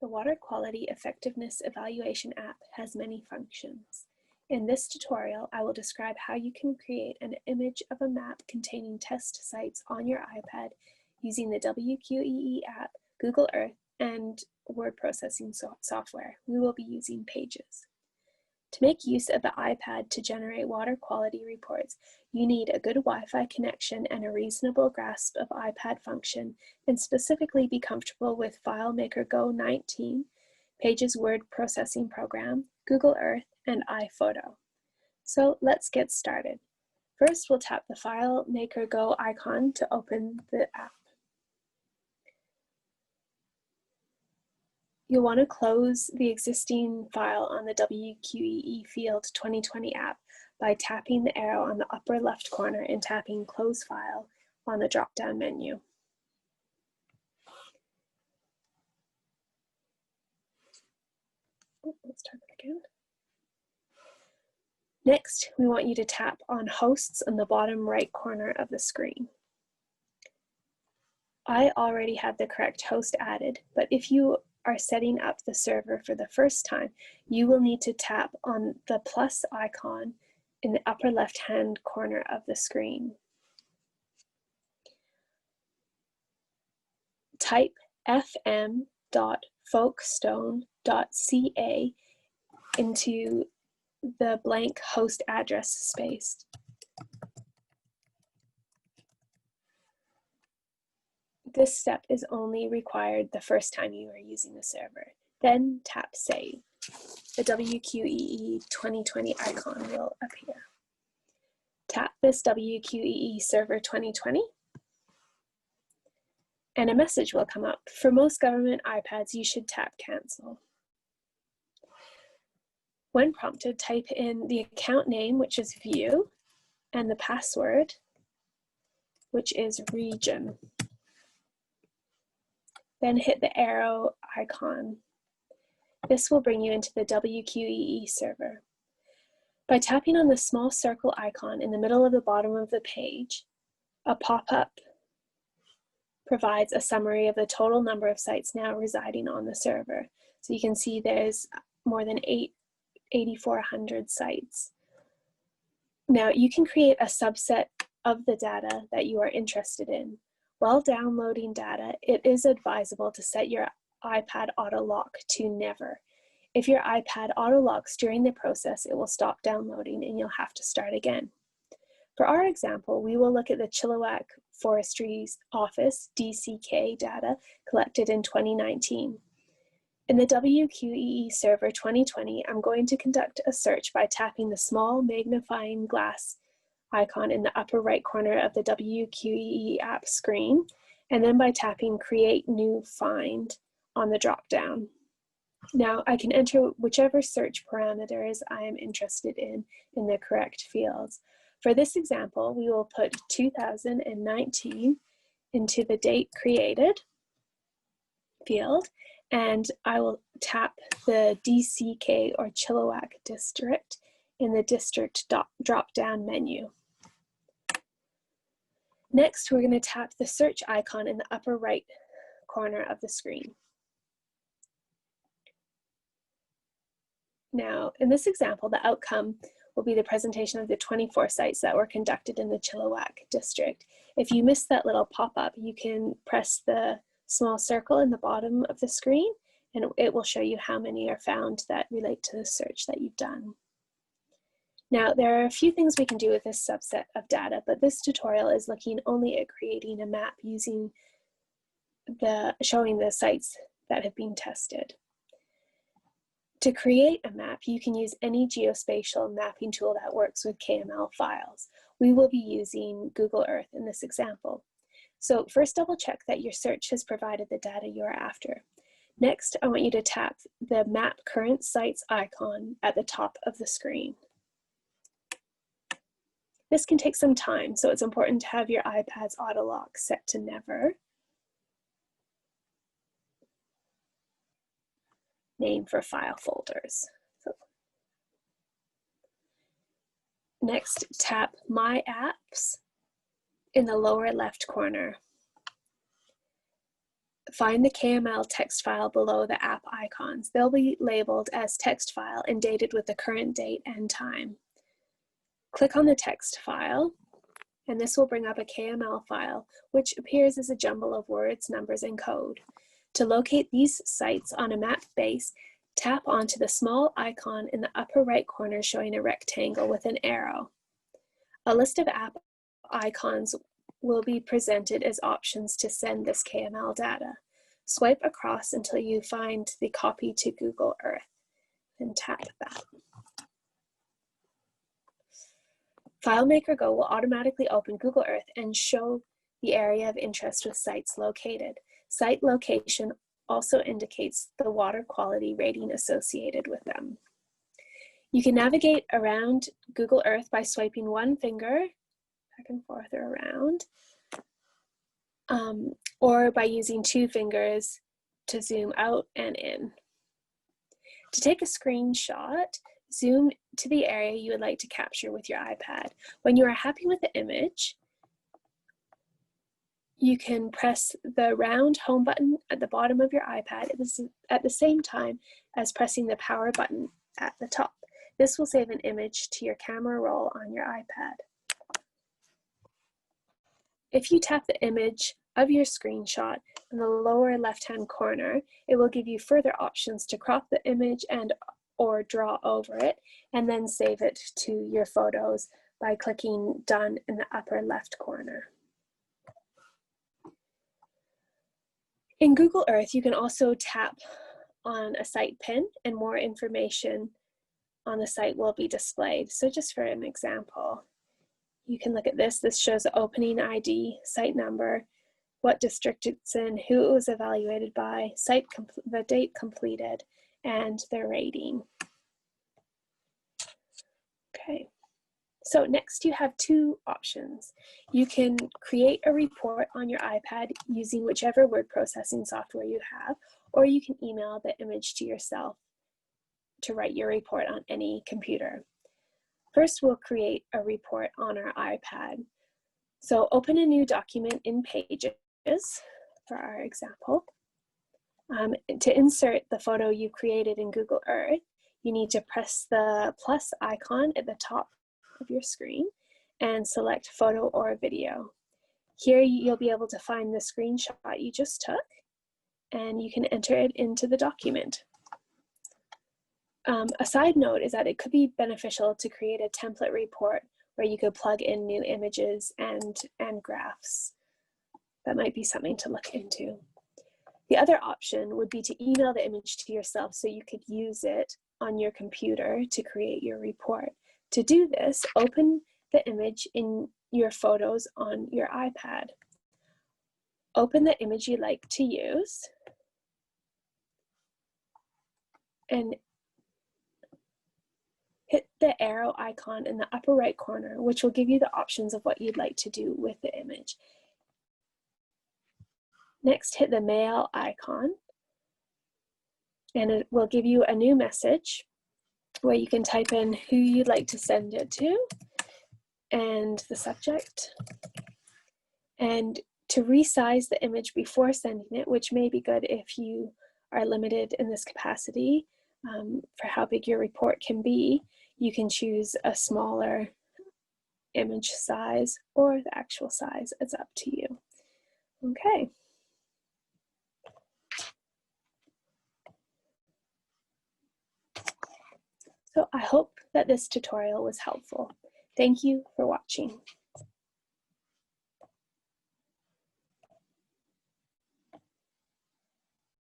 The Water Quality Effectiveness Evaluation app has many functions. In this tutorial, I will describe how you can create an image of a map containing test sites on your iPad using the WQEE app, Google Earth, and word processing software. We will be using Pages. To make use of the iPad to generate water quality reports, you need a good Wi-Fi connection and a reasonable grasp of iPad function, and specifically be comfortable with FileMaker Go 19, Pages word processing program, Google Earth, and iPhoto. So let's get started. First, we'll tap the FileMaker Go icon to open the app. You'll want to close the existing file on the WQEE Field 2020 app by tapping the arrow on the upper left corner and tapping Close File on the drop-down menu. Let's try that again. Next, we want you to tap on Hosts on the bottom right corner of the screen. I already have the correct host added, but if you are setting up the server for the first time, you will need to tap on the plus icon in the upper left-hand corner of the screen. Type fm.folkestone.ca into the blank host address space. This step is only required the first time you are using the server. Then tap Save. The WQEE 2020 icon will appear. Tap this WQEE Server 2020, and a message will come up. For most government iPads, you should tap Cancel. When prompted, type in the account name, which is View, and the password, which is Region. Then hit the arrow icon. This will bring you into the WQEE server. By tapping on the small circle icon in the middle of the bottom of the page, a pop-up provides a summary of the total number of sites now residing on the server. So you can see there's more than 8,400 sites. Now you can create a subset of the data that you are interested in. While downloading data, it is advisable to set your iPad auto lock to Never. If your iPad auto locks during the process, it will stop downloading and you'll have to start again. For our example, we will look at the Chilliwack Forestry's Office DCK data collected in 2019. In the WQEE Server 2020, I'm going to conduct a search by tapping the small magnifying glass icon in the upper right corner of the WQEE app screen, and then by tapping Create New Find on the drop-down. Now I can enter whichever search parameters I am interested in the correct fields. For this example, we will put 2019 into the date created field, and I will tap the DCK or Chilliwack district in the district drop-down menu. Next, we're going to tap the search icon in the upper right corner of the screen. Now, in this example, the outcome will be the presentation of the 24 sites that were conducted in the Chilliwack district. If you missed that little pop-up, you can press the small circle in the bottom of the screen, and it will show you how many are found that relate to the search that you've done. Now, there are a few things we can do with this subset of data, but this tutorial is looking only at creating a map using showing the sites that have been tested. To create a map, you can use any geospatial mapping tool that works with KML files. We will be using Google Earth in this example. So first, double check that your search has provided the data you are after. Next, I want you to tap the Map Current Sites icon at the top of the screen. This can take some time, so it's important to have your iPad's auto lock set to Never. Name for file folders. So next, tap My Apps in the lower left corner. find the KML text file below the app icons. They'll be labeled as text file and dated with the current date and time. Click on the text file, and this will bring up a KML file, which appears as a jumble of words, numbers, and code. To locate these sites on a map base, tap onto the small icon in the upper right corner showing a rectangle with an arrow. A list of app icons will be presented as options to send this KML data. Swipe across until you find the copy to Google Earth, and tap that. FileMaker Go will automatically open Google Earth and show the area of interest with sites located. Site location also indicates the water quality rating associated with them. You can navigate around Google Earth by swiping one finger back and forth or around, or by using two fingers to zoom out and in. To take a screenshot, zoom to the area you would like to capture with your iPad. When you are happy with the image, you can press the round home button at the bottom of your iPad at the same time as pressing the power button at the top. This will save an image to your camera roll on your iPad. If you tap the image of your screenshot in the lower left-hand corner, it will give you further options to crop the image or draw over it, and then save it to your photos by clicking Done in the upper left corner. In Google Earth, you can also tap on a site pin and more information on the site will be displayed. So just for an example, you can look at this. This shows the opening ID, site number, what district it's in, who it was evaluated by, the date completed, and the rating. Okay, so next you have two options. You can create a report on your iPad using whichever word processing software you have, or you can email the image to yourself to write your report on any computer. First, we'll create a report on our iPad. So open a new document in Pages for our example. To insert the photo you created in Google Earth, you need to press the plus icon at the top of your screen and select photo or video. Here you'll be able to find the screenshot you just took, and you can enter it into the document. A side note is that it could be beneficial to create a template report where you could plug in new images and graphs. That might be something to look into. The other option would be to email the image to yourself so you could use it on your computer to create your report. To do this, open the image in your photos on your iPad. Open the image you like to use and hit the arrow icon in the upper right corner, which will give you the options of what you'd like to do with the image. Next, hit the mail icon, and it will give you a new message where you can type in who you'd like to send it to and the subject. And to resize the image before sending it, which may be good if you are limited in this capacity for how big your report can be, you can choose a smaller image size or the actual size. It's up to you. Okay. So I hope that this tutorial was helpful. Thank you for watching.